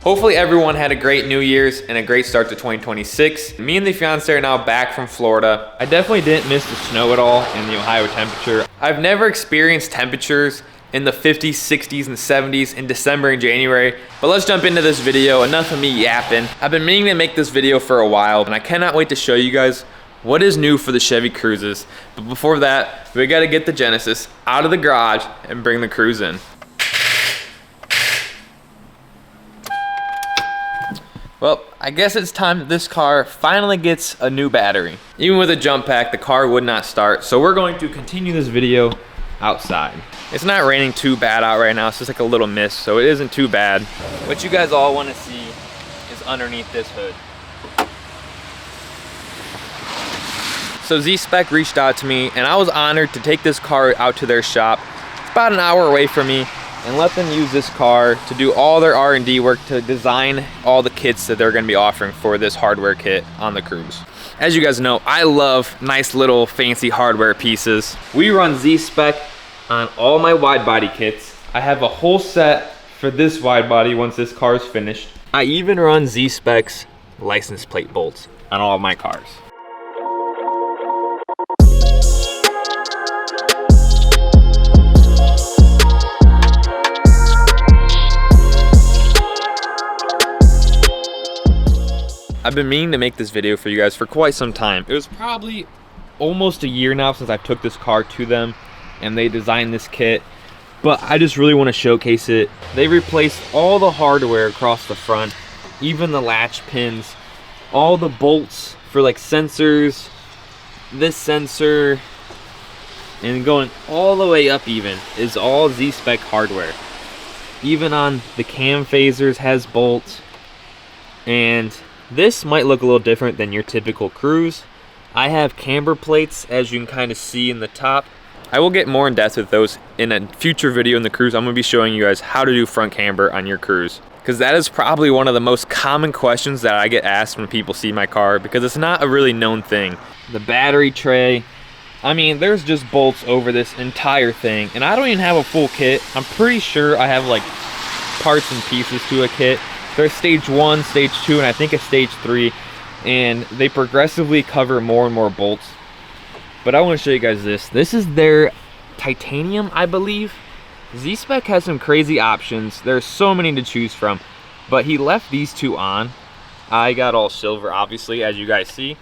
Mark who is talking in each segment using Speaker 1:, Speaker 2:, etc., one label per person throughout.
Speaker 1: Hopefully everyone had a great New Year's and a great start to 2026. Me and the fiance are now back from Florida. I definitely didn't miss the snow at all and the Ohio temperature. I've never experienced temperatures in the 50s, 60s, and 70s in December and January. But let's jump into this video. Enough of me yapping. I've been meaning to make this video for a while, and I cannot wait to show you guys what is new for the Chevy Cruzes. But before that, we gotta get the Genesis out of the garage and bring the Cruze in. Well, I guess it's time that this car finally gets a new battery. Even with a jump pack, the car would not start. So we're going to continue this video outside. It's not raining too bad out right now. It's just like a little mist, so it isn't too bad. What you guys all want to see is underneath this hood. So Zspec reached out to me, and I was honored to take this car out to their shop. It's about an hour away from me, and let them use this car to do all their R&D work to design all the kits that they're going to be offering for this hardware kit on the Cruze. As you guys know, I love nice little fancy hardware pieces. We run Zspec on all my wide body kits. I have a whole set for this wide body once this car is finished. I even run Zspec's license plate bolts on all of my cars. I've been meaning to make this video for you guys for quite some time. It was probably almost a year now since I took this car to them and they designed this kit, but I just really want to showcase it. They replaced all the hardware across the front, even the latch pins, all the bolts for like sensors, this sensor, and going all the way up even is all Zspec hardware. Even on the cam phasers has bolts, and this might look a little different than your typical Cruze. I have camber plates, as you can kind of see in the top. I will get more in depth with those in a future video in the Cruze. I'm going to be showing you guys how to do front camber on your Cruze, because that is probably one of the most common questions that I get asked when people see my car, because it's not a really known thing. The battery tray, I mean, there's just bolts over this entire thing, and I don't even have a full kit. I'm pretty sure I have like parts and pieces to a kit. There's stage 1, stage 2, and I think a stage 3, and they progressively cover more and more bolts. But I want to show you guys this. This is their titanium, I believe. Zspec has some crazy options. There's so many to choose from, but he left these two on. I got all silver, obviously, as you guys see,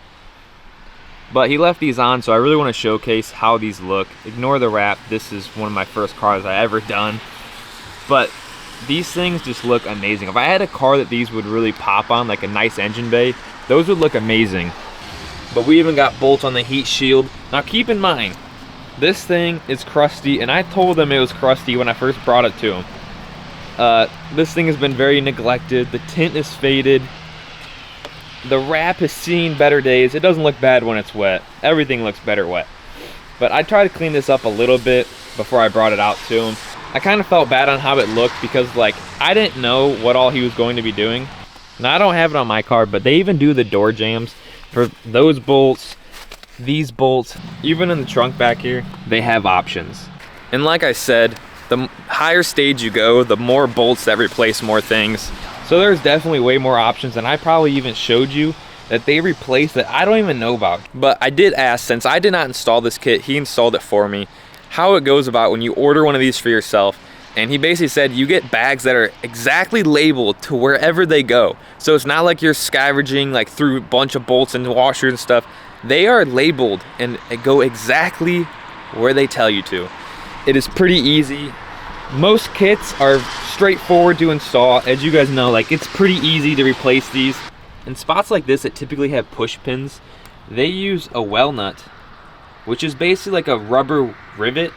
Speaker 1: but he left these on, so I really want to showcase how these look. Ignore the wrap. This is one of my first cars I ever done, but these things just look amazing. If I had a car that these would really pop on, like a nice engine bay, those would look amazing. But we even got bolts on the heat shield. Now keep in mind, this thing is crusty, and I told them it was crusty when I first brought it to them. This thing has been very neglected. The tint is faded. The wrap has seen better days. It doesn't look bad when it's wet. Everything looks better wet. But I tried to clean this up a little bit before I brought it out to him. I kind of felt bad on how it looked, because like I didn't know what all he was going to be doing. Now I don't have it on my car, but they even do the door jams for those bolts, these bolts, even in the trunk back here, they have options. And like I said, the higher stage you go, the more bolts that replace more things. So there's definitely way more options, and I probably even showed you that they replaced that I don't even know about. But I did ask, since I did not install this kit, he installed it for me, how it goes about when you order one of these for yourself. And he basically said you get bags that are exactly labeled to wherever they go. So it's not like you're scavenging like through a bunch of bolts and washers and stuff. They are labeled and go exactly where they tell you to. It is pretty easy. Most kits are straightforward to install. As you guys know, like it's pretty easy to replace these. In spots like this that typically have push pins, they use a well nut, which is basically like a rubber rivet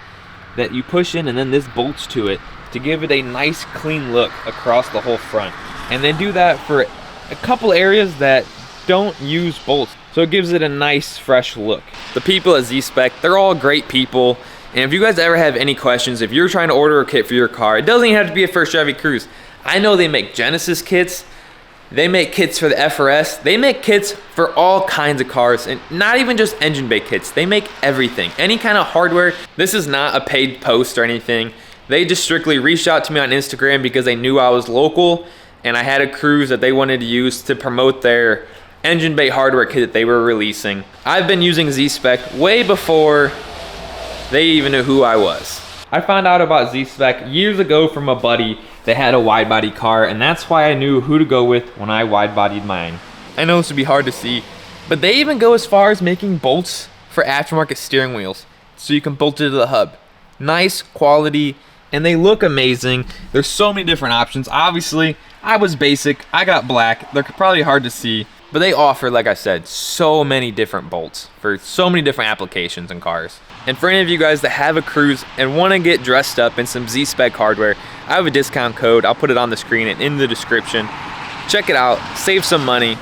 Speaker 1: that you push in, and then this bolts to it to give it a nice clean look across the whole front. And they do that for a couple areas that don't use bolts, so it gives it a nice fresh look. The people at Zspec, they're all great people, and if you guys ever have any questions, if you're trying to order a kit for your car, it doesn't even have to be for Chevy Cruze. I know they make Genesis kits, they make kits for the FRS, they make kits for all kinds of cars, and not even just engine bay kits. They make everything, any kind of hardware. This is not a paid post or anything. They just strictly reached out to me on Instagram because they knew I was local, and I had a Cruze that they wanted to use to promote their engine bay hardware kit that they were releasing. I've been using Zspec way before they even knew who I was. I found out about Zspec years ago from a buddy that had a wide body car, and that's why I knew who to go with when I wide bodied mine. I know this would be hard to see, but they even go as far as making bolts for aftermarket steering wheels, so you can bolt it to the hub. Nice quality, and they look amazing. There's so many different options. Obviously, I was basic, I got black. They're probably hard to see, but they offer, like I said, so many different bolts for so many different applications in cars. And for any of you guys that have a Cruze and want to get dressed up in some Zspec hardware, I have a discount code. I'll put it on the screen and in the description. Check it out, save some money.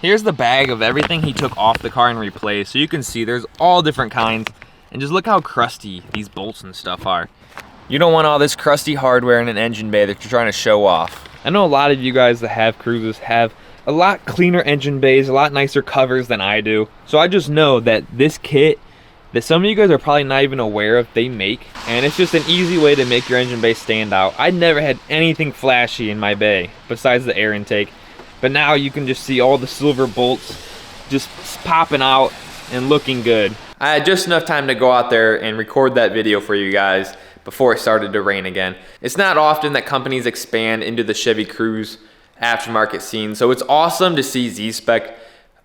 Speaker 1: Here's the bag of everything he took off the car and replaced, so you can see there's all different kinds. And just look how crusty these bolts and stuff are. You don't want all this crusty hardware in an engine bay that you're trying to show off. I know a lot of you guys that have Cruzes have a lot cleaner engine bays, a lot nicer covers than I do. So I just know that this kit that some of you guys are probably not even aware of, they make, and it's just an easy way to make your engine bay stand out. I never had anything flashy in my bay besides the air intake, but now you can just see all the silver bolts just popping out and looking good. I had just enough time to go out there and record that video for you guys before it started to rain again. It's not often that companies expand into the Chevy Cruze aftermarket scene, so it's awesome to see Zspec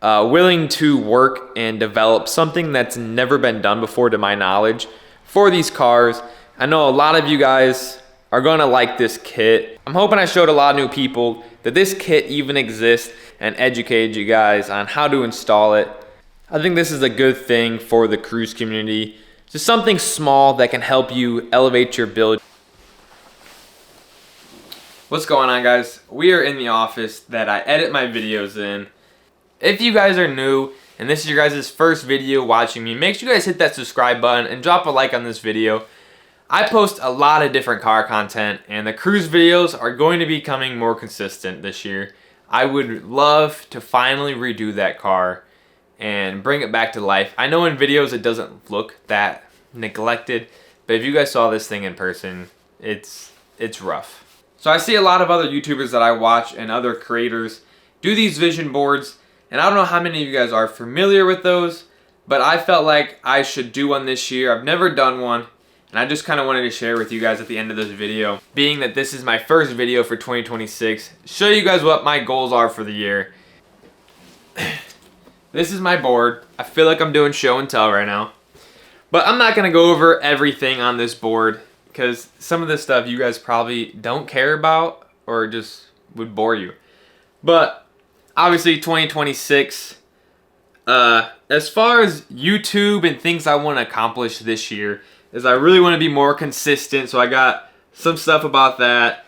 Speaker 1: willing to work and develop something that's never been done before, to my knowledge, for these cars. I know a lot of you guys are gonna like this kit. I'm hoping I showed a lot of new people that this kit even exists and educated you guys on how to install it. I think this is a good thing for the Cruze community. Just something small that can help you elevate your build. What's going on, guys? We are in the office that I edit my videos in. If you guys are new and this is your guys' first video watching me, make sure you guys hit that subscribe button and drop a like on this video. I post a lot of different car content, and the Cruze videos are going to be becoming more consistent this year. I would love to finally redo that car and bring it back to life. I know in videos it doesn't look that neglected, but if you guys saw this thing in person, it's rough. So I see a lot of other YouTubers that I watch and other creators do these vision boards, and I don't know how many of you guys are familiar with those, but I felt like I should do one this year. I've never done one, and I just kind of wanted to share with you guys at the end of this video, being that this is my first video for 2026, show you guys what my goals are for the year. This is my board. I feel like I'm doing show and tell right now, but I'm not going to go over everything on this board because some of this stuff you guys probably don't care about or just would bore you. But obviously 2026, as far as YouTube and things I want to accomplish this year, is I really want to be more consistent. So I got some stuff about that.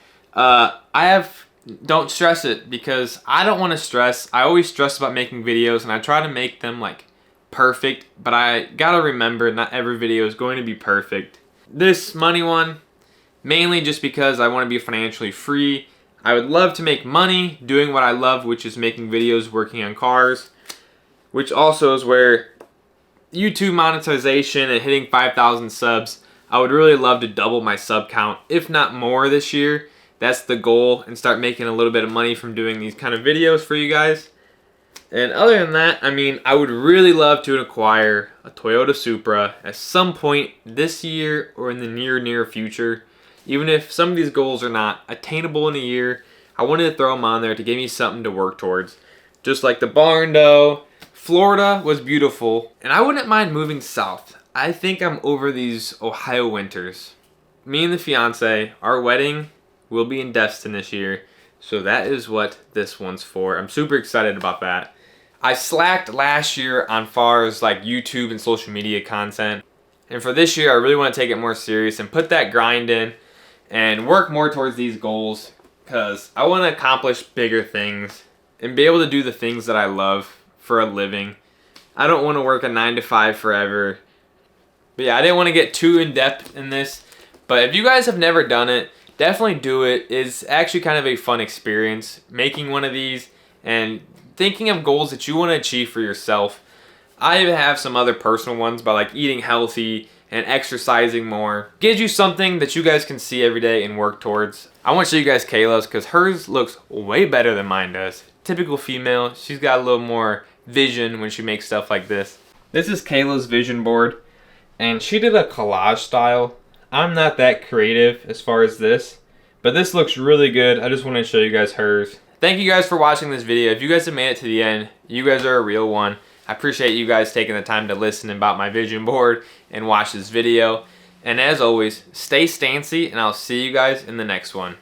Speaker 1: Don't stress it, because I don't want to stress. I always stress about making videos, and I try to make them like perfect, but I gotta remember not every video is going to be perfect. This money one, mainly just because I want to be financially free. I would love to make money doing what I love, which is making videos, working on cars, which also is where YouTube monetization and hitting 5,000 subs, I would really love to double my sub count, if not more, this year. That's the goal, and start making a little bit of money from doing these kind of videos for you guys. And other than that, I mean, I would really love to acquire a Toyota Supra at some point this year or in the near future. Even if some of these goals are not attainable in a year, I wanted to throw them on there to give me something to work towards. Just like the barn dough. Florida was beautiful, and I wouldn't mind moving south. I think I'm over these Ohio winters. Me and the fiance, our wedding will be in Destin this year, so that is what this one's for. I'm super excited about that. I slacked last year on far as like YouTube and social media content, and for this year I really want to take it more serious and put that grind in and work more towards these goals, because I want to accomplish bigger things and be able to do the things that I love for a living. I don't want to work a 9-to-5 forever. But yeah, I didn't want to get too in depth in this, but if you guys have never done it, definitely do it. It's actually kind of a fun experience making one of these and thinking of goals that you want to achieve for yourself. I have some other personal ones by like eating healthy, and exercising more. Gives you something that you guys can see every day and work towards. I want to show you guys Kayla's because hers looks way better than mine does. Typical female, she's got a little more vision when she makes stuff like this. This is Kayla's vision board, and she did a collage style. I'm not that creative as far as this, but this looks really good. I just want to show you guys hers. Thank you guys for watching this video. If you guys have made it to the end, you guys are a real one. I appreciate you guys taking the time to listen about my vision board and watch this video. And as always, stay stancy, and I'll see you guys in the next one.